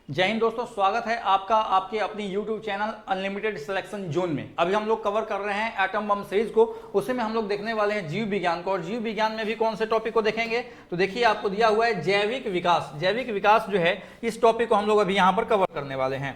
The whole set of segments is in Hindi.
जय हिंद दोस्तों, स्वागत है आपका आपके अपनी YouTube channel unlimited selection zone में। अभी हम लोग कवर कर रहे हैं एटम बम सीरीज को। उसी में हम लोग देखने वाले हैं जीव विज्ञान को, और जीव विज्ञान में भी कौन से टॉपिक को देखेंगे तो देखिए आपको दिया हुआ है जैविक विकास। जैविक विकास जो है इस टॉपिक को हम लोग अभी यहाँ पर कवर करने वाले हैं।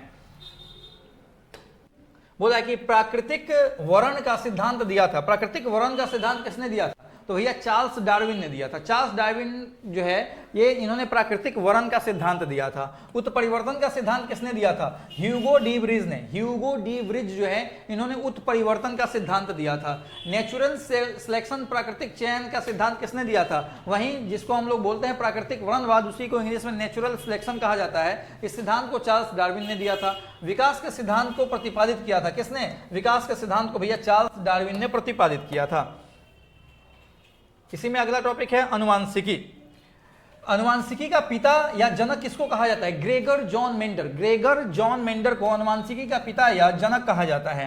बोला है कि प्राकृतिक वर्ण का सिद्धांत दिया था। प्राकृतिक वर्ण का सिद्धांत किसने दिया था? तो भैया चार्ल्स डार्विन ने दिया था। चार्ल्स डार्विन जो है ये इन्होंने प्राकृतिक वर्ण का सिद्धांत दिया था। उत्परिवर्तन का सिद्धांत किसने दिया था? ह्यूगो डी व्रिज ने। ह्यूगो डी व्रिज जो है इन्होंने उत्परिवर्तन का सिद्धांत दिया था। नेचुरल सिलेक्शन प्राकृतिक चयन का सिद्धांत किसने दिया था? वहीं जिसको हम लोग बोलते हैं प्राकृतिक वर्णवाद, उसी को इंग्लिश में नेचुरल सिलेक्शन कहा जाता है। इस सिद्धांत को चार्ल्स डार्विन ने दिया था। विकास के सिद्धांत को प्रतिपादित किया था किसने? विकास के सिद्धांत को भैया चार्ल्स डार्विन ने प्रतिपादित किया था। इसी में अगला टॉपिक है अनुवांशिकी। अनुवांशिकी का पिता या जनक किसको कहा जाता है? Gregor John Mendel. Gregor John Mendel को अनुवांशिकी का पिता या जनक कहा जाता है।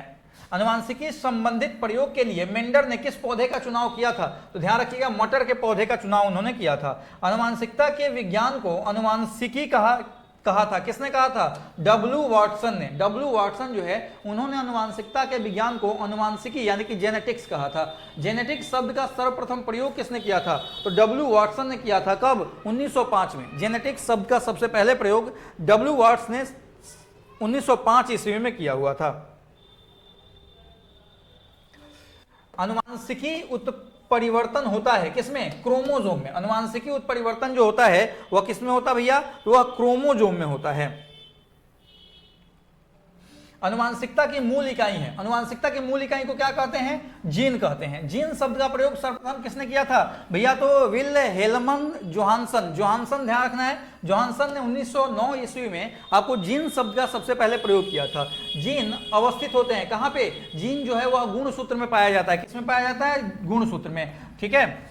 अनुवांशिकी संबंधित प्रयोग के लिए मेंडर ने किस पौधे का चुनाव किया था? तो ध्यान रखिएगा, मटर के पौधे का चुनाव उन्होंने किया था। अनुवांशिकता के विज्ञान को अनुवांशिकी कहा था किसने कहा था? डब्ल्यू वाटसन ने। डब्ल्यू वाटसन जो है उन्होंने अनुवांशिकता के विज्ञान को अनुवांशिकी यानी कि जेनेटिक्स कहा था। जेनेटिक्स शब्द का सर्वप्रथम प्रयोग किसने किया था? तो डब्ल्यू वाटसन ने किया था। कब? 1905 में। जेनेटिक्स शब्द का सबसे पहले प्रयोग डब्ल्यू वाटसन ने 1905 ईस्वी में किया हुआ था। अनुवांशिकी उत्परिवर्तन होता है किसमें? क्रोमोजोम में। अनुवांशिकी उत्परिवर्तन जो होता है वह किसमें होता है भैया? वह क्रोमोजोम में होता है। अनुवांशिकता की मूल इकाई है। अनुवांशिकता की मूल इकाई को क्या कहते हैं? जीन कहते हैं। जीन शब्द का प्रयोग सर्वप्रथम किसने किया था भैया? तो विल्हेल्म जोहानसन। जोहानसन ध्यान रखना है, जोहानसन ने 1909 ईस्वी में आपको जीन शब्द का सबसे पहले प्रयोग किया था। जीन अवस्थित होते हैं कहां पे? जीन जो है वह गुणसूत्र में पाया जाता है। किसमें पाया जाता है? गुणसूत्र में। ठीक है।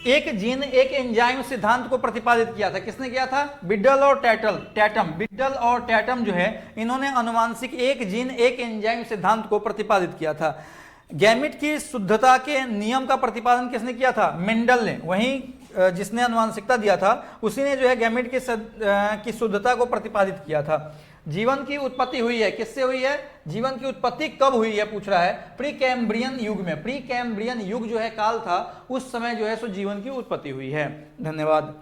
एक जीन एक एंजाइम सिद्धांत को प्रतिपादित किया था। किसने किया था? बिड्डल और टैटम। बिड्डल और टैटम जो है इन्होंने अनुवांशिक एक जीन एक एंजाइम सिद्धांत को प्रतिपादित किया था। गैमिट की शुद्धता के नियम का प्रतिपादन किसने किया था? मेंडल ने। वहीं जिसने अनुवांशिकता दिया था उसी ने जो है गैमिट की शुद्धता को प्रतिपादित किया था। जीवन की उत्पत्ति हुई है किससे हुई है? जीवन की उत्पत्ति कब हुई है पूछ रहा है? प्री कैम्ब्रियन युग में। प्री कैम्ब्रियन युग जो है काल था, उस समय जो है सो जीवन की उत्पत्ति हुई है। धन्यवाद।